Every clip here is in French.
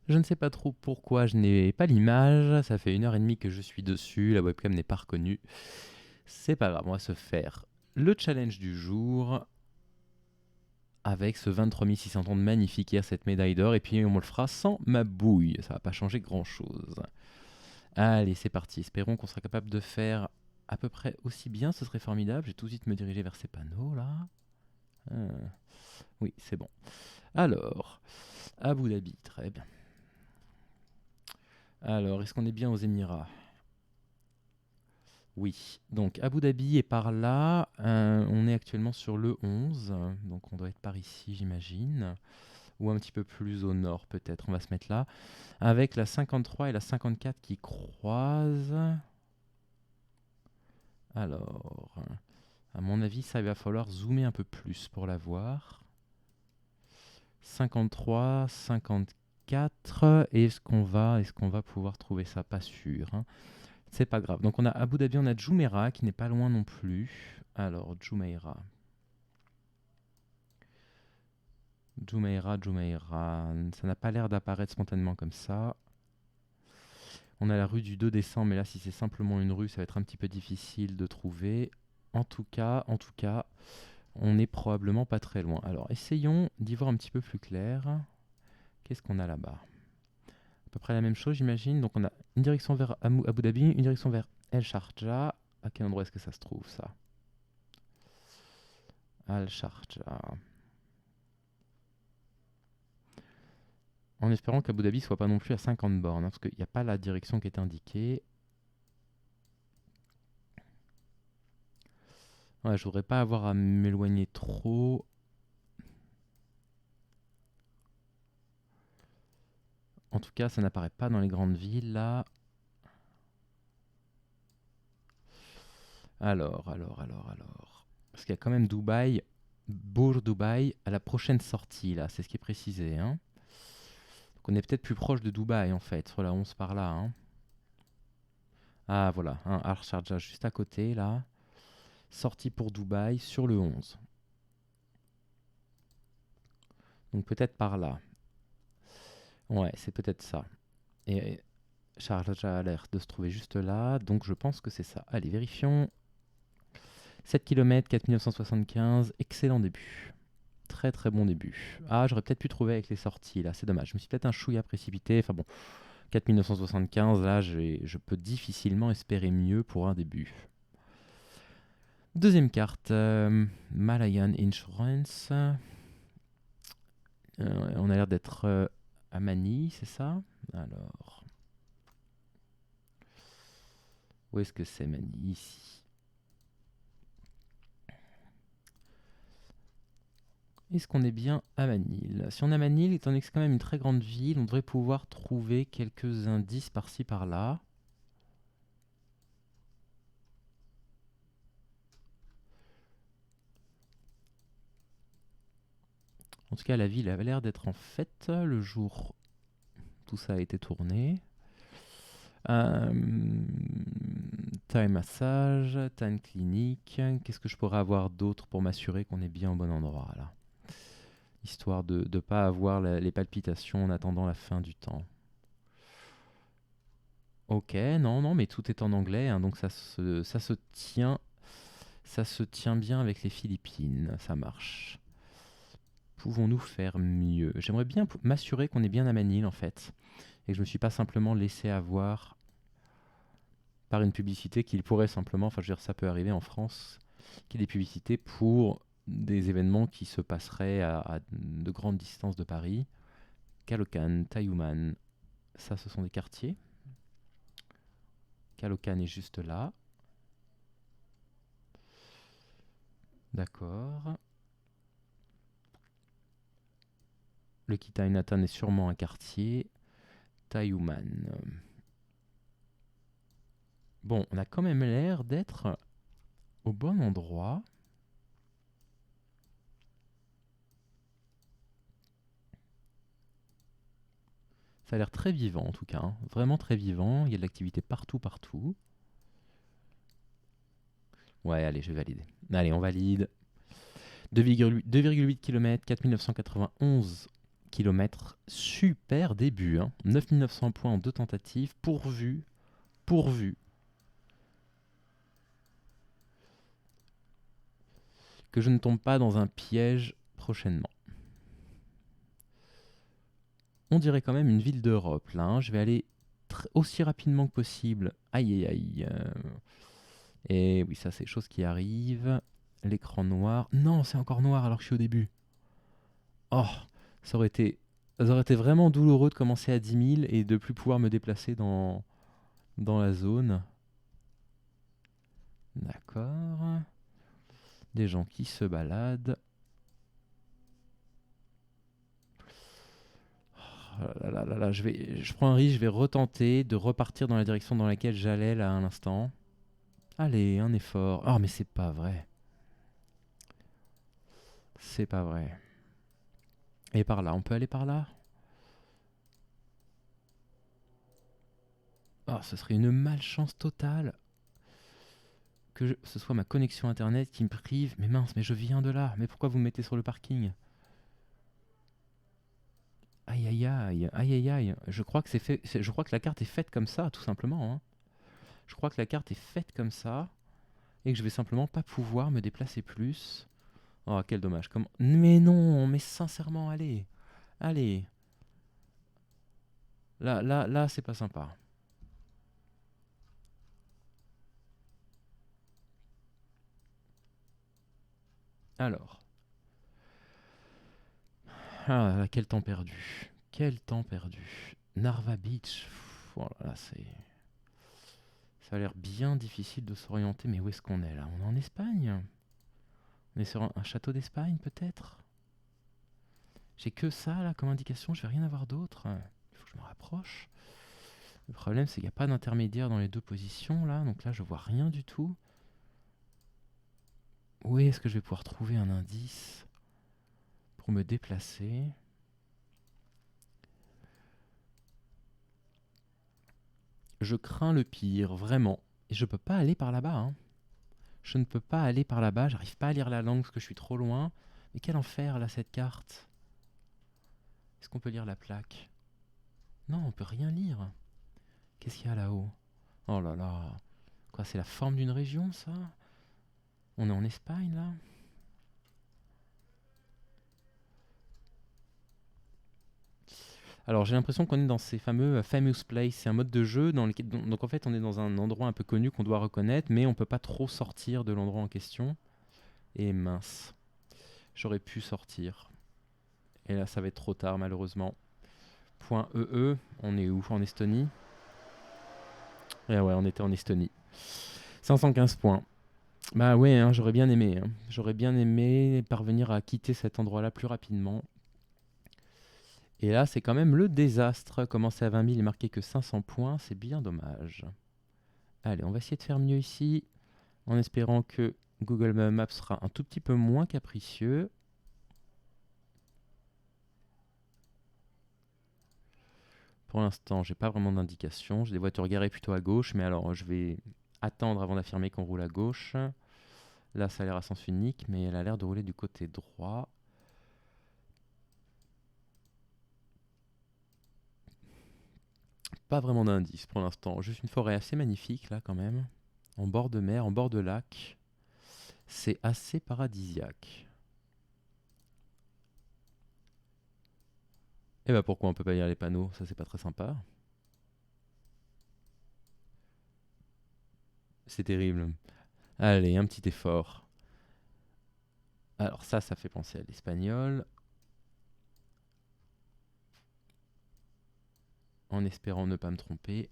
Je ne sais pas trop pourquoi je n'ai pas l'image. Ça fait 1 heure et demie que je suis dessus. La webcam n'est pas reconnue. C'est pas grave, on va se faire le challenge du jour avec ce 23 600 de magnifique hier, cette médaille d'or. Et puis on me le fera sans ma bouille. Ça va pas changer grand chose. Allez, c'est parti. Espérons qu'on sera capable de faire à peu près aussi bien. Ce serait formidable. Je vais tout de suite me diriger vers ces panneaux là. Ah, oui, c'est bon. Alors, Abu Dhabi, très bien. Alors, est-ce qu'on est bien aux Émirats? Oui, donc Abu Dhabi est par là. On est actuellement sur le 11, donc on doit être par ici, j'imagine. Ou un petit peu plus au nord, peut-être. On va se mettre là. Avec la 53 et la 54 qui croisent. Alors, à mon avis, ça il va falloir zoomer un peu plus pour la voir. 53, 54. Est-ce qu'on va pouvoir trouver ça? Pas sûr, hein. C'est pas grave. Donc on a Abu Dhabi, on a Jumeirah qui n'est pas loin non plus. Alors, Jumeirah. Jumeirah. Ça n'a pas l'air d'apparaître spontanément comme ça. On a la rue du 2 décembre, mais là, si c'est simplement une rue, ça va être un petit peu difficile de trouver. En tout cas, on n'est probablement pas très loin. Alors, essayons d'y voir un petit peu plus clair. Qu'est-ce qu'on a là-bas? À peu près la même chose, j'imagine. Donc, on a une direction vers Abu Dhabi, une direction vers El Sharjah. À quel endroit est-ce que ça se trouve, ça? Al Sharjah. En espérant qu'Abu Dhabi soit pas non plus à 50 bornes, hein, parce qu'il n'y a pas la direction qui est indiquée. Ouais, je voudrais pas avoir à m'éloigner trop. En tout cas, ça n'apparaît pas dans les grandes villes là. Alors. Parce qu'il y a quand même Dubaï, Bourg Dubaï, à la prochaine sortie là, c'est ce qui est précisé, hein. Donc on est peut-être plus proche de Dubaï en fait, sur la 11 par là, hein. Ah voilà, hein, Al Sharjah juste à côté là. Sortie pour Dubaï sur le 11. Donc peut-être par là. Ouais, c'est peut-être ça. Et Sharjah a l'air de se trouver juste là, donc je pense que c'est ça. Allez, vérifions. 7 km, 4975, excellent début. Très très bon début. Ah, j'aurais peut-être pu trouver avec les sorties là, c'est dommage. Je me suis peut-être un chouïa précipité. Enfin bon, 4975, là, je peux difficilement espérer mieux pour un début. Deuxième carte, Malayan Insurance. On a l'air d'être à Manille, c'est ça? Alors, où est-ce que c'est Manille? Ici. Est-ce qu'on est bien à Manille? Si on est à Manille, étant donné que c'est quand même une très grande ville, on devrait pouvoir trouver quelques indices par-ci par-là. En tout cas, la ville avait l'air d'être en fête le jour où tout ça a été tourné. Euh, Thai massage, Thai clinique. Qu'est-ce que je pourrais avoir d'autre pour m'assurer qu'on est bien au bon endroit là? Histoire de ne pas avoir les palpitations en attendant la fin du temps. Ok, non, mais tout est en anglais, hein, donc ça se tient bien avec les Philippines, ça marche. Pouvons-nous faire mieux? J'aimerais bien m'assurer qu'on est bien à Manille en fait, et que je ne me suis pas simplement laissé avoir par une publicité qu'il pourrait simplement, enfin je veux dire ça peut arriver en France, qu'il y ait des publicités pour des événements qui se passeraient à de grandes distances de Paris. Calocan, Tayouman, ça ce sont des quartiers. Calocan est juste là. D'accord. Le Kitainatan est sûrement un quartier. Tayouman. Bon, on a quand même l'air d'être au bon endroit. Ça a l'air très vivant en tout cas, hein. Vraiment très vivant. Il y a de l'activité partout. Ouais, allez, je vais valider. Allez, on valide. 2,8 km, 4991 km. Super début, hein. 9900 points en 2 tentatives. Pourvu que je ne tombe pas dans un piège prochainement. On dirait quand même une ville d'Europe, là, hein. Je vais aller aussi rapidement que possible. Aïe, aïe, aïe. Et oui, ça, c'est des choses qui arrivent. L'écran noir. Non, c'est encore noir alors que je suis au début. Oh, ça aurait été vraiment douloureux de commencer à 10 000 et de plus pouvoir me déplacer dans la zone. D'accord. Des gens qui se baladent. Oh là là là là, je prends un risque, je vais retenter de repartir dans la direction dans laquelle j'allais là à l'instant. Allez, un effort. Oh, mais c'est pas vrai. C'est pas vrai. Et par là, on peut aller par là? Oh, ce serait une malchance totale que ce soit ma connexion internet qui me prive. Mais mince, mais je viens de là. Mais pourquoi vous me mettez sur le parking? Aïe aïe aïe, aïe aïe aïe. Je crois que je crois que la carte est faite comme ça, tout simplement, hein. Je crois que la carte est faite comme ça et que je vais simplement pas pouvoir me déplacer plus. Oh, quel dommage. Comment... Mais non, mais sincèrement, allez. Allez. Là, c'est pas sympa. Alors. Ah là, quel temps perdu. Quel temps perdu. Narva Beach. Oh là là, ça a l'air bien difficile de s'orienter, mais où est-ce qu'on est là? On est en Espagne? On est sur un château d'Espagne, peut-être? J'ai que ça là comme indication, je vais rien avoir d'autre. Il faut que je me rapproche. Le problème, c'est qu'il n'y a pas d'intermédiaire dans les deux positions là, donc là, je vois rien du tout. Où est-ce que je vais pouvoir trouver un indice pour me déplacer? Je crains le pire, vraiment. Et je peux pas aller par là-bas, hein. Je ne peux pas aller par là-bas, j'arrive pas à lire la langue parce que je suis trop loin. Mais quel enfer là, cette carte. Est-ce qu'on peut lire la plaque? Non, on peut rien lire. Qu'est-ce qu'il y a là-haut? Oh là là. Quoi, c'est la forme d'une région, ça? On est en Espagne, là? Alors, j'ai l'impression qu'on est dans ces fameux Famous Place. C'est un mode de jeu dans lequel... Donc, en fait, on est dans un endroit un peu connu qu'on doit reconnaître, mais on peut pas trop sortir de l'endroit en question. Et mince. J'aurais pu sortir. Et là, ça va être trop tard, malheureusement. Point EE. On est où? En Estonie? Et ouais, on était en Estonie. 515 points. Bah ouais, hein, j'aurais bien aimé, hein. J'aurais bien aimé parvenir à quitter cet endroit-là plus rapidement. Et là, c'est quand même le désastre. Commencer à 20 000 et marquer que 500 points, c'est bien dommage. Allez, on va essayer de faire mieux ici, en espérant que Google Maps sera un tout petit peu moins capricieux. Pour l'instant, j'ai pas vraiment d'indication. J'ai des voitures garées plutôt à gauche, mais alors je vais attendre avant d'affirmer qu'on roule à gauche. Là, ça a l'air à sens unique, mais elle a l'air de rouler du côté droit. Pas vraiment d'indice pour l'instant. Juste une forêt assez magnifique, là, quand même. En bord de mer, en bord de lac. C'est assez paradisiaque. Et bah pourquoi on peut pas lire les panneaux? Ça, c'est pas très sympa. C'est terrible. Allez, un petit effort. Alors ça fait penser à l'espagnol. En espérant ne pas me tromper.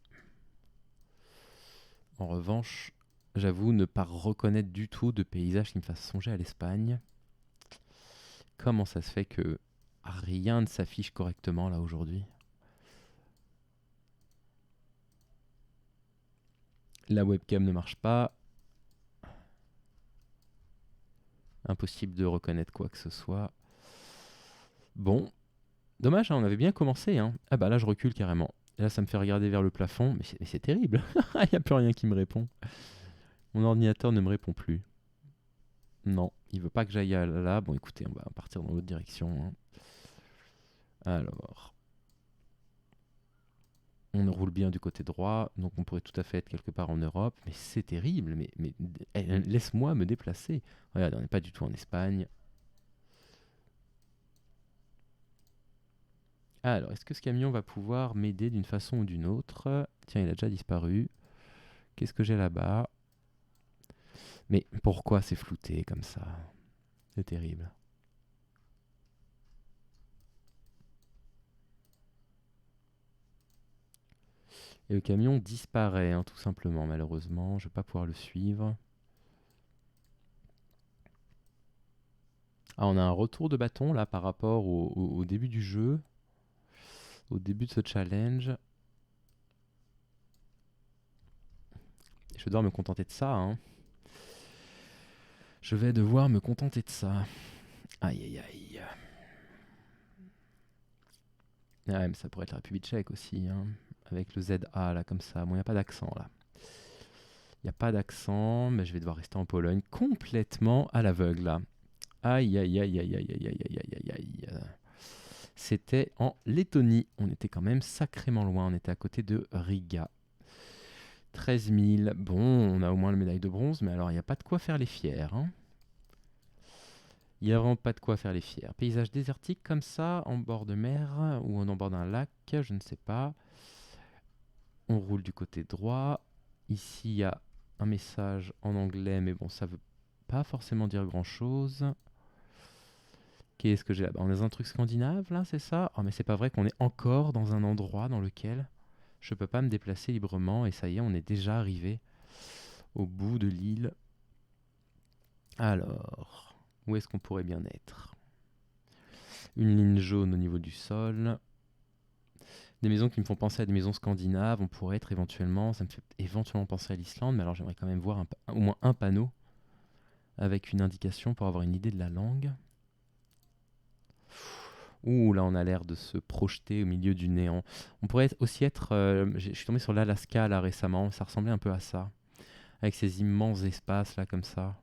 En revanche, j'avoue ne pas reconnaître du tout de paysage qui me fasse songer à l'Espagne. Comment ça se fait que rien ne s'affiche correctement là aujourd'hui? La webcam ne marche pas. Impossible de reconnaître quoi que ce soit. Bon, dommage, hein, on avait bien commencé, hein. Ah bah là, je recule carrément. Et là, ça me fait regarder vers le plafond. Mais c'est terrible. Il n'y a plus rien qui me répond. Mon ordinateur ne me répond plus. Non, il veut pas que j'aille là. Bon, écoutez, on va partir dans l'autre direction, hein. Alors, on roule bien du côté droit, donc on pourrait tout à fait être quelque part en Europe. Mais c'est terrible, mais laisse-moi me déplacer. Regarde, on n'est pas du tout en Espagne. Alors, est-ce que ce camion va pouvoir m'aider d'une façon ou d'une autre? Tiens, il a déjà disparu. Qu'est-ce que j'ai là-bas? Mais pourquoi c'est flouté comme ça? C'est terrible. Et le camion disparaît, hein, tout simplement, malheureusement. Je ne vais pas pouvoir le suivre. Ah, on a un retour de bâton là par rapport au début du jeu, au début de ce challenge. Je dois me contenter de ça, hein. Je vais devoir me contenter de ça. Aïe aïe aïe. Ah ouais, mais ça pourrait être la République tchèque aussi, hein, avec le ZA là comme ça. Bon, il n'y a pas d'accent là. Il n'y a pas d'accent, mais je vais devoir rester en Pologne complètement à l'aveugle là. Aïe aïe aïe aïe aïe aïe aïe aïe aïe aïe. C'était en Lettonie. On était quand même sacrément loin. On était à côté de Riga. 13 000. Bon, on a au moins la médaille de bronze, mais alors il n'y a pas de quoi faire les fiers, hein. Il n'y a vraiment pas de quoi faire les fiers. Paysage désertique comme ça, en bord de mer, ou en bord d'un lac, je ne sais pas. On roule du côté droit. Ici, il y a un message en anglais, mais bon, ça veut pas forcément dire grand-chose. Qu'est-ce que j'ai là-bas? On est dans un truc scandinave, là, c'est ça? Oh, mais c'est pas vrai qu'on est encore dans un endroit dans lequel je peux pas me déplacer librement, et ça y est, on est déjà arrivé au bout de l'île. Alors, où est-ce qu'on pourrait bien être? Une ligne jaune au niveau du sol. Des maisons qui me font penser à des maisons scandinaves. On pourrait être éventuellement, ça me fait éventuellement penser à l'Islande, mais alors j'aimerais quand même voir au moins un panneau avec une indication pour avoir une idée de la langue. Ouh, là on a l'air de se projeter au milieu du néant. On pourrait aussi être... je suis tombé sur l'Alaska là récemment, ça ressemblait un peu à ça. Avec ces immenses espaces là comme ça.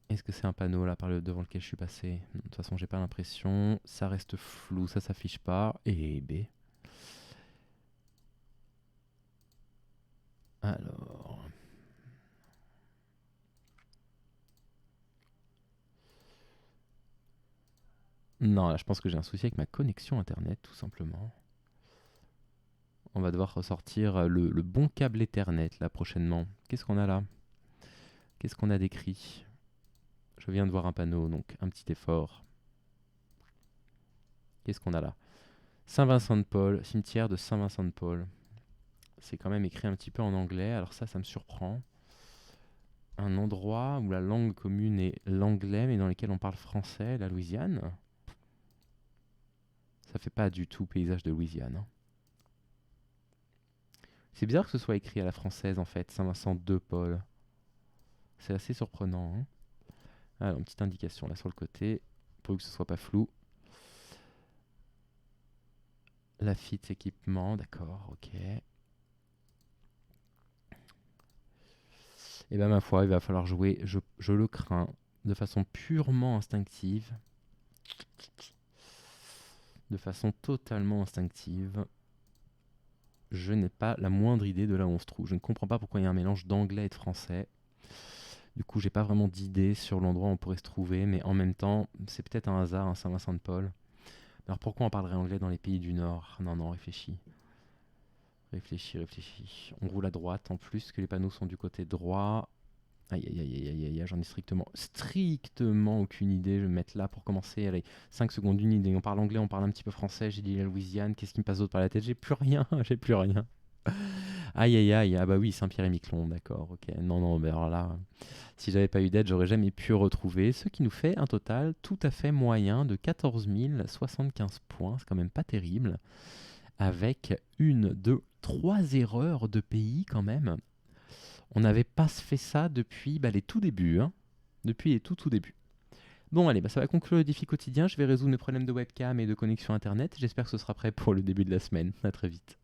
Est-ce que c'est un panneau là devant lequel je suis passé? De toute façon j'ai pas l'impression. Ça reste flou, ça s'affiche pas. Et B. Alors... Non, là je pense que j'ai un souci avec ma connexion internet tout simplement. On va devoir ressortir le bon câble Ethernet là prochainement. Qu'est-ce qu'on a là? Qu'est-ce qu'on a décrit? Je viens de voir un panneau, donc un petit effort. Qu'est-ce qu'on a là? Saint-Vincent-de-Paul, cimetière de Saint-Vincent-de-Paul. C'est quand même écrit un petit peu en anglais, alors ça me surprend. Un endroit où la langue commune est l'anglais, mais dans lequel on parle français, la Louisiane. Ça fait pas du tout paysage de Louisiane, hein. C'est bizarre que ce soit écrit à la française en fait, Saint-Vincent-de-Paul. C'est assez surprenant, hein. Alors, une petite indication là sur le côté, pour que ce soit pas flou. Lafitte équipement, d'accord, ok. Et ben ma foi, il va falloir jouer, je le crains, de façon purement instinctive. De façon totalement instinctive. Je n'ai pas la moindre idée de là où on se trouve. Je ne comprends pas pourquoi il y a un mélange d'anglais et de français. Du coup, j'ai pas vraiment d'idée sur l'endroit où on pourrait se trouver, mais en même temps, c'est peut-être un hasard, un Saint-Vincent-de-Paul. Alors pourquoi on parlerait anglais dans les pays du Nord? Non, non, réfléchis. Réfléchis, réfléchis. On roule à droite en plus, que les panneaux sont du côté droit. Aïe, aïe, aïe, aïe, aïe, aïe, j'en ai strictement aucune idée. Je vais me mettre là pour commencer. Allez, 5 secondes, une idée. On parle anglais, on parle un petit peu français. J'ai dit la Louisiane. Qu'est-ce qui me passe d'autre par la tête? J'ai plus rien, j'ai plus rien. Aïe, aïe, aïe. Ah bah oui, Saint-Pierre-et-Miquelon, d'accord, ok. Non, non, mais alors là, si j'avais pas eu d'aide, j'aurais jamais pu retrouver. Ce qui nous fait un total tout à fait moyen de 14 075 points. C'est quand même pas terrible. Avec une, deux, trois erreurs de pays quand même. On n'avait pas fait ça depuis les tout débuts, hein. Depuis les tout débuts. Bon allez, ça va conclure le défi quotidien. Je vais résoudre mes problèmes de webcam et de connexion internet. J'espère que ce sera prêt pour le début de la semaine. À très vite.